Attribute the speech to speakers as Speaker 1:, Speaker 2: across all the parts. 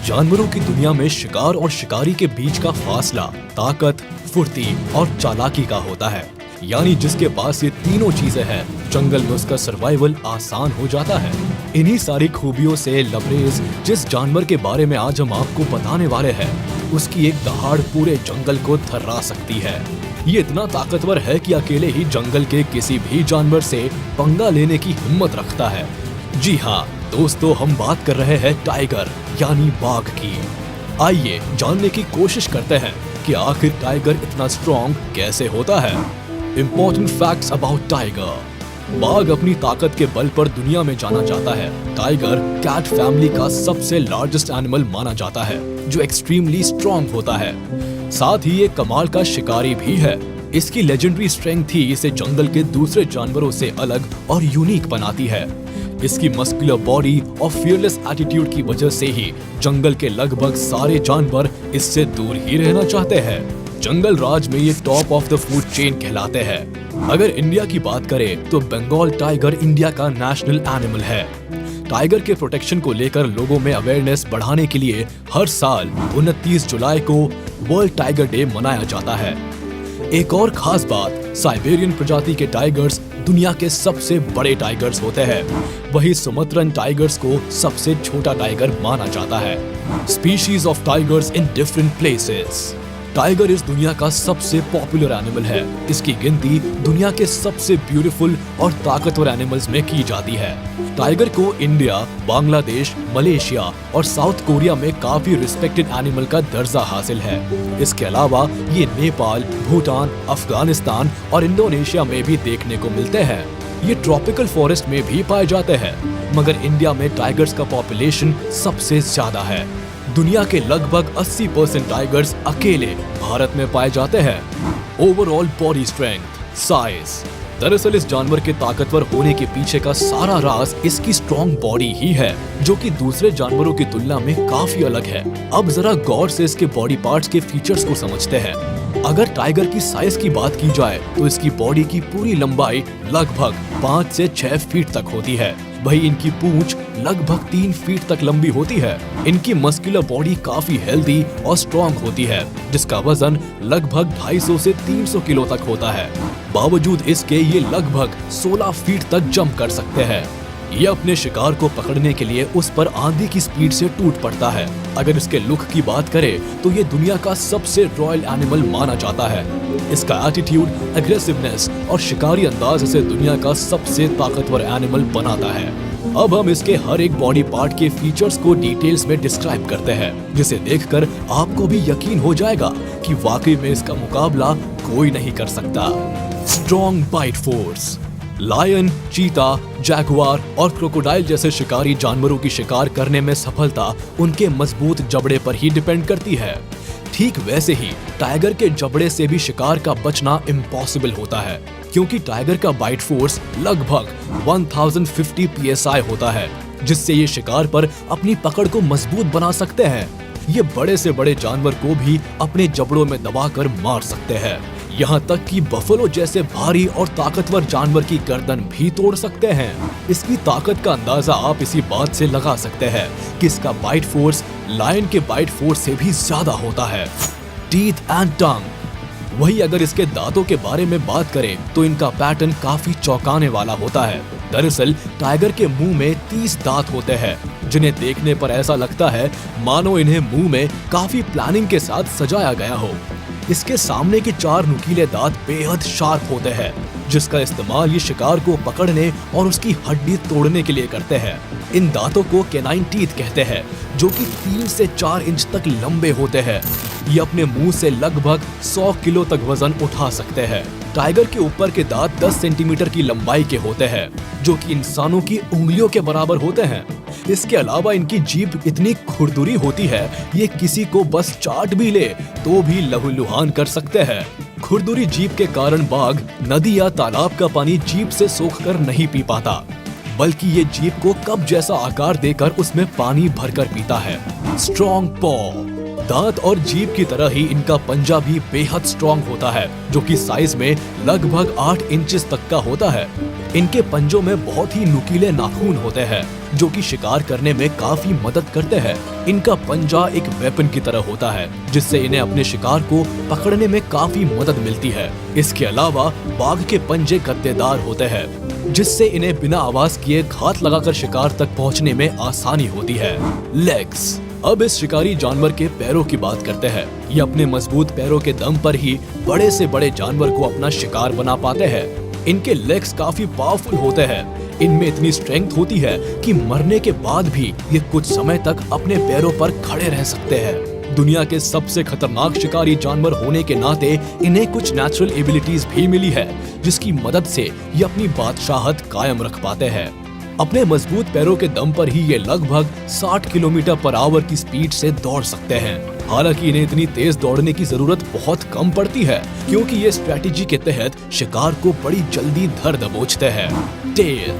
Speaker 1: जानवरों की दुनिया में शिकार और शिकारी के बीच का फासला ताकत, फुर्ती और चालाकी का होता है। यानी जिसके पास ये तीनों चीजें हैं, जंगल में उसका सर्वाइवल आसान हो जाता है। इन्हीं सारी खूबियों से लबरेज जिस जानवर के बारे में आज हम आपको बताने वाले हैं, उसकी एक दहाड़ पूरे जंगल को थर्रा सकती है। ये इतना ताकतवर है कि अकेले ही जंगल के किसी भी जानवर से पंगा लेने की हिम्मत रखता है। जी हाँ दोस्तों, हम बात कर रहे हैं टाइगर यानी बाघ की। आइए जानने की कोशिश करते हैं कि आखिर टाइगर इतना स्ट्रॉन्ग कैसे होता है। Important facts about tiger. बाघ अपनी ताकत के बल पर दुनिया में जाना जाता है। टाइगर कैट फैमिली का सबसे लार्जेस्ट एनिमल माना जाता है, जो एक्सट्रीमली स्ट्रॉन्ग होता है। साथ ही ये कमाल का शिकारी भी है। इसकी लेजेंडरी स्ट्रेंथ ही इसे जंगल के दूसरे जानवरों से अलग और यूनिक बनाती है। इसकी मस्कुलर बॉडी और फियरलेस एटीट्यूड की वजह से ही जंगल के लगभग सारे जानवर इससे दूर ही रहना चाहते हैं। जंगल राज में ये top of the food chain कहलाते हैं। अगर इंडिया की बात करें तो बंगाल टाइगर इंडिया का नेशनल एनिमल है। टाइगर के प्रोटेक्शन को लेकर लोगों में अवेयरनेस बढ़ाने के लिए हर साल 29 जुलाई को वर्ल्ड टाइगर डे मनाया जाता है। एक और खास बात, साइबेरियन प्रजाति के टाइगर्स दुनिया के सबसे बड़े टाइगर्स होते हैं। वही सुमत्रन टाइगर्स को सबसे छोटा टाइगर माना जाता है। Species of tigers in different places. Tiger इस दुनिया का सबसे पॉपुलर एनिमल है। इसकी गिनती दुनिया के सबसे ब्यूटीफुल और ताकतवर एनिमल्स में की जाती है। टाइगर को इंडिया, बांग्लादेश, मलेशिया और साउथ कोरिया में काफी रिस्पेक्टेड एनिमल का दर्जा हासिल है। इसके अलावा ये नेपाल, भूटान, अफगानिस्तान और इंडोनेशिया में भी देखने को मिलते हैं। ये ट्रॉपिकल फॉरेस्ट में भी पाए जाते हैं, मगर इंडिया में टाइगर्स का पॉपुलेशन सबसे ज्यादा है। दुनिया के लगभग 80% टाइगर्स अकेले भारत में पाए जाते हैं। Overall body strength, size. दरअसल इस जानवर के ताकतवर होने के पीछे का सारा राज इसकी स्ट्रॉन्ग बॉडी ही है, जो कि दूसरे जानवरों की तुलना में काफी अलग है। अब जरा गौर से इसके बॉडी पार्ट्स के फीचर्स को समझते हैं। अगर टाइगर की साइज की बात की जाए तो इसकी बॉडी की पूरी लंबाई लगभग 5 से 6 फीट तक होती है। वही इनकी पूंछ लगभग 3 फीट तक लंबी होती है। इनकी मस्कुलर बॉडी काफी हेल्दी और स्ट्रॉन्ग होती है, जिसका वजन लगभग 250 से 300 किलो तक होता है। बावजूद इसके ये लगभग 16 फीट तक जंप कर सकते हैं। ये अपने शिकार को पकड़ने के लिए उस पर आंधी की स्पीड से टूट पड़ता है। अगर इसके लुक की बात करें तो ये दुनिया का सबसे रॉयल एनिमल माना जाता है। इसका एटीट्यूड, एग्रेसिवनेस और शिकारी अंदाज इसे दुनिया का सबसे ताकतवर एनिमल बनाता है। अब हम इसके हर एक बॉडी पार्ट के फीचर्स को डिटेल्स में डिस्क्राइब करते हैं, जिसे देखकर आपको भी यकीन हो जाएगा कि वाकई में इसका मुकाबला कोई नहीं कर सकता। Strong bite force. Lion, cheetah, jaguar और क्रोकोडाइल जैसे शिकारी जानवरों की शिकार करने में सफलता उनके मजबूत जबड़े पर ही डिपेंड करती है। ठीक वैसे ही टाइगर के जबड़े से भी शिकार का बचना इम्पॉसिबल होता है, क्योंकि टाइगर का बाइट फोर्स लगभग 1050 psi होता है, जिससे ये शिकार पर अपनी पकड़ को मजबूत बना सकते हैं। ये बड़े से बड़े जानवर को भी अपने जबड़ों में दबाकर मार सकते हैं। यहाँ तक कि बफलो जैसे भारी और ताकतवर जानवर की गर्दन भी तोड़ सकते हैं। इसकी ताकत का अंदाजा आप इसी बात से लगा सकते हैं कि इसका बाइट फोर्स लायन के बाइट फोर्स से भी ज्यादा होता है। Teeth and tongue. वही अगर इसके दांतों के बारे में बात करें तो इनका पैटर्न काफी चौंकाने वाला होता है। दरअसल टाइगर के मुंह में 30 दांत होते हैं, जिन्हें देखने पर ऐसा लगता है मानो इन्हें मुंह में काफी प्लानिंग के साथ सजाया गया हो। इसके सामने के 4 नुकीले दांत बेहद शार्प होते हैं, जिसका इस्तेमाल ये शिकार को पकड़ने और उसकी हड्डी तोड़ने के लिए करते हैं। इन दांतों को कैनाइन टीथ कहते हैं, जो कि 3 से 4 इंच तक लंबे होते हैं। ये अपने मुंह से लगभग 100 किलो तक वजन उठा सकते हैं। टाइगर के ऊपर के दांत 10 सेंटीमीटर की लंबाई के होते हैं, जो कि इंसानों की उंगलियों के बराबर होते हैं। इसके अलावा इनकी जीभ इतनी खुरदुरी होती है, ये किसी को बस चाट भी ले तो भी लहूलुहान कर सकते हैं। खुरदुरी जीभ के कारण बाघ नदी या तालाब का पानी जीभ से सोखकर नहीं पी पाता, बल्कि ये जीभ को कप जैसा आकार देकर उसमें पानी भरकर पीता है। स्ट्रॉन्ग पॉ। दांत और जीभ की तरह ही इनका पंजा भी बेहद स्ट्रॉन्ग होता है, जो कि साइज में लगभग 8 इंचेस तक का होता है। इनके पंजों में बहुत ही नुकीले नाखून होते हैं, जो कि शिकार करने में काफी मदद करते हैं। इनका पंजा एक वेपन की तरह होता है, जिससे इन्हें अपने शिकार को पकड़ने में काफी मदद मिलती है। इसके अलावा बाघ के पंजे गद्देदार होते हैं, जिससे इन्हें बिना आवाज किए घात लगाकर शिकार तक पहुंचने में आसानी होती है। लेग्स। अब इस शिकारी जानवर के पैरों की बात करते हैं। ये अपने मजबूत पैरों के दम पर ही बड़े से बड़े जानवर को अपना शिकार बना पाते हैं। इनके लेग्स काफी पावरफुल होते हैं। इनमें इतनी स्ट्रेंथ होती है कि मरने के बाद भी ये कुछ समय तक अपने पैरों पर खड़े रह सकते हैं। दुनिया के सबसे खतरनाक शिकारी जानवर होने के नाते इन्हें कुछ नेचुरल एबिलिटीज भी मिली है, जिसकी मदद से ये अपनी बादशाहत कायम रख पाते हैं। अपने मजबूत पैरों के दम पर ही ये लगभग 60 किलोमीटर पर आवर की स्पीड से दौड़ सकते हैं। हालांकि इन्हें इतनी तेज दौड़ने की जरूरत बहुत कम पड़ती है, क्योंकि ये स्ट्रेटेजी के तहत शिकार को बड़ी जल्दी धर दबोचते हैं। टेल।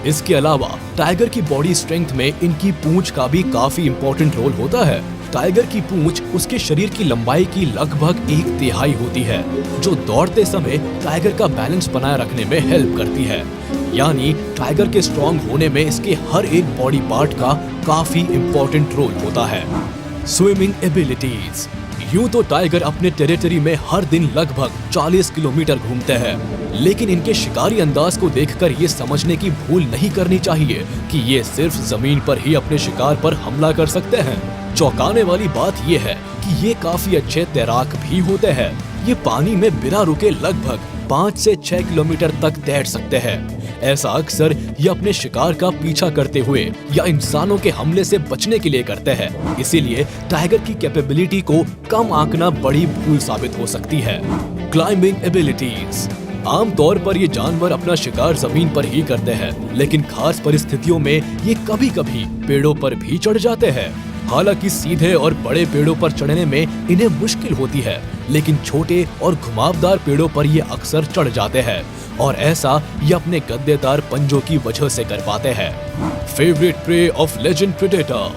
Speaker 1: इसके अलावा टाइगर की बॉडी स्ट्रेंथ में इनकी पूंछ का भी काफी इम्पोर्टेंट रोल होता है। टाइगर की पूंछ उसके शरीर की लंबाई की लगभग 1/3 होती है, जो दौड़ते समय टाइगर का बैलेंस बनाए रखने में हेल्प करती है। यानी टाइगर के स्ट्रॉन्ग होने में इसके हर एक बॉडी पार्ट का काफी इम्पोर्टेंट रोल होता है। Swimming abilities. यूं तो टाइगर अपने टेरिटरी में हर दिन लगभग 40 किलोमीटर घूमते हैं, लेकिन इनके शिकारी अंदाज को देखकर ये समझने की भूल नहीं करनी चाहिए कि ये सिर्फ जमीन पर ही अपने शिकार पर हमला कर सकते हैं। चौंकाने वाली बात ये है कि ये काफी अच्छे तैराक भी होते हैं। ये पानी में बिना रुके लगभग 5 से 6 किलोमीटर तक तैर सकते हैं। ऐसा अक्सर ये अपने शिकार का पीछा करते हुए या इंसानों के हमले से बचने के लिए करते हैं। इसीलिए टाइगर की कैपेबिलिटी को कम आंकना बड़ी भूल साबित हो सकती है। Climbing abilities. आमतौर पर ये जानवर अपना शिकार जमीन पर ही करते हैं, लेकिन खास परिस्थितियों में ये कभी-कभी पेड़ों पर भी चढ़ जाते हैं। हालांकि सीधे और बड़े पेड़ों पर चढ़ने में इन्हें मुश्किल होती है, लेकिन छोटे और घुमावदार पेड़ों पर ये अक्सर चढ़ जाते हैं, और ऐसा ये अपने गद्देदार पंजों की वजह से कर पाते हैं। Favourite pray of legend predator.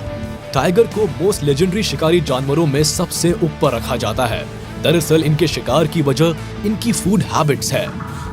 Speaker 1: Tiger को मोस्ट लेजेंडरी शिकारी जानवरों में सबसे ऊपर रखा जाता है। दरअसल इनके शिकार की वजह इनकी फूड हैबिट्स है।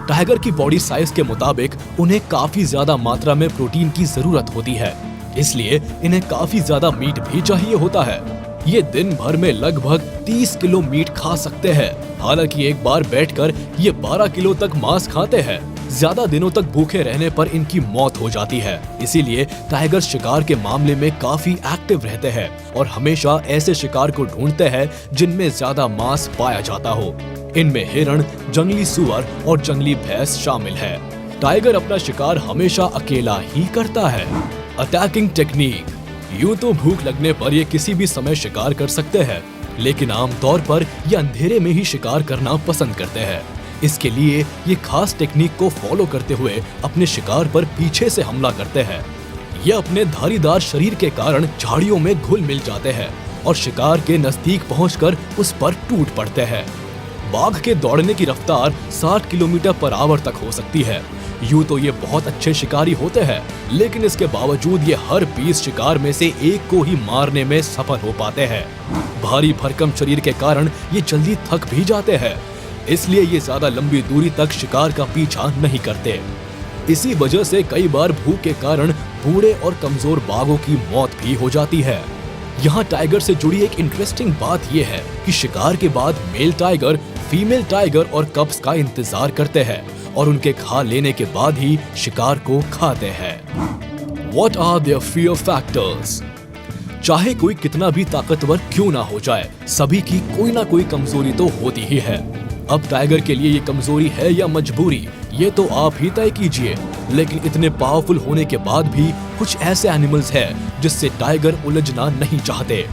Speaker 1: टाइगर की बॉडी साइज के मुताबिक उन्हें काफी ज्यादा मात्रा में प्रोटीन की जरूरत होती है, इसलिए इन्हें काफी ज्यादा मीट भी चाहिए होता है। ये दिन भर में लगभग 30 किलो मीट खा सकते हैं। हालांकि एक बार बैठकर ये 12 किलो तक मांस खाते हैं। ज्यादा दिनों तक भूखे रहने पर इनकी मौत हो जाती है। इसीलिए टाइगर शिकार के मामले में काफी एक्टिव रहते हैं और हमेशा ऐसे शिकार को ढूंढते हैं जिनमें ज्यादा मांस पाया जाता हो। इनमें हिरण, जंगली सुअर और जंगली भैंस शामिल है। टाइगर अपना शिकार हमेशा अकेला ही करता है। Attacking technique. यूं तो भूख लगने पर ये किसी भी समय शिकार कर सकते हैं, लेकिन आमतौर पर ये अंधेरे में ही शिकार करना पसंद करते हैं। इसके लिए ये खास टेक्निक को फॉलो करते हुए अपने शिकार पर पीछे से हमला करते हैं। ये अपने धारीदार शरीर के कारण झाड़ियों में घुल मिल जाते हैं और शिकार के नजदीक पहुंचकर उस पर टूट पड़ते हैं। बाघ के दौड़ने की रफ्तार 60 किलोमीटर पर आवर तक हो सकती है। यूं तो ये बहुत अच्छे शिकारी होते हैं, लेकिन इसके बावजूद ये हर 20 शिकार में से एक को ही मारने में सफल हो पाते हैं। भारी भरकम शरीर के कारण ये जल्दी थक भी जाते हैं, इसलिए ये ज्यादा लंबी दूरी तक शिकार का पीछा नहीं करते। इसी वजह से कई बार भूख के कारण बूढ़े और कमजोर बाघों की मौत भी हो जाती है। यहाँ टाइगर से जुड़ी एक इंटरेस्टिंग बात यह है कि शिकार के बाद मेल टाइगर फीमेल टाइगर और कब्स का इंतजार करते हैं और उनके खा लेने के बाद ही शिकार को खाते हैं। What are their fear factors? चाहे कोई कितना भी ताकतवर क्यों ना हो जाए, सभी की कोई ना कोई कमजोरी तो होती ही है। अब टाइगर के लिए ये कमजोरी है या मजबूरी, ये तो आप ही तय कीजिए। लेकिन इतने पावरफुल होने के बाद भी कुछ ऐसे एनिमल्स हैं जिससे टाइगर उलझना नहीं चाहते।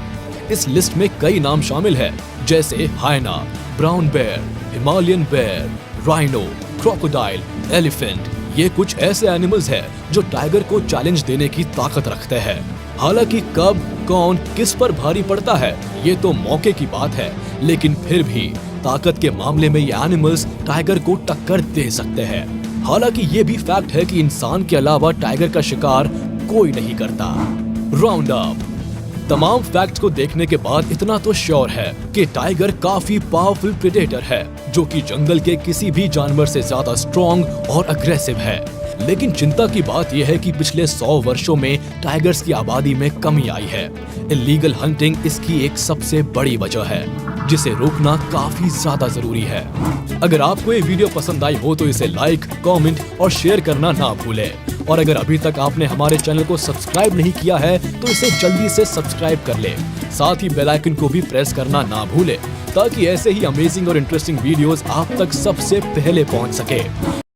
Speaker 1: इस लिस्ट में कई नाम शामिल हैं, जैसे hyena, brown bear, Himalayan bear, rhino, crocodile, elephant. ये कुछ ऐसे एनिमल्स हैं जो टाइगर को चैलेंज देने की ताकत रखते हैं। हालांकि कब, कौन, किस पर भारी पड़ता है, ये तो मौके की बात है, लेकिन फिर भी ताकत के मामले में ये एनिमल्स टाइगर को टक्कर दे सकते हैं। हालांकि ये भी फैक्ट है कि इंसान के अलावा टाइगर का शिकार कोई नहीं करता। Round up. तमाम फैक्ट्स को देखने के बाद इतना तो श्योर है कि टाइगर काफी पावरफुल प्रेडेटर है, जो कि जंगल के किसी भी जानवर से ज्यादा स्ट्रॉन्ग और अग्रेसिव है। लेकिन चिंता की बात यह है कि पिछले 100 वर्षों में टाइगर्स की आबादी में कमी आई है। इलीगल हंटिंग इसकी एक सबसे बड़ी वजह है, जिसे रोकना काफी ज्यादा जरूरी है। अगर आपको ये वीडियो पसंद आई हो तो इसे लाइक, कमेंट और शेयर करना ना भूलें। और अगर अभी तक आपने हमारे चैनल को सब्सक्राइब नहीं किया है तो इसे जल्दी से सब्सक्राइब कर लें। साथ ही बेल आइकन को भी प्रेस करना ना भूलें, ताकि ऐसे ही अमेजिंग और इंटरेस्टिंग वीडियोस आप तक सबसे पहले पहुंच सके।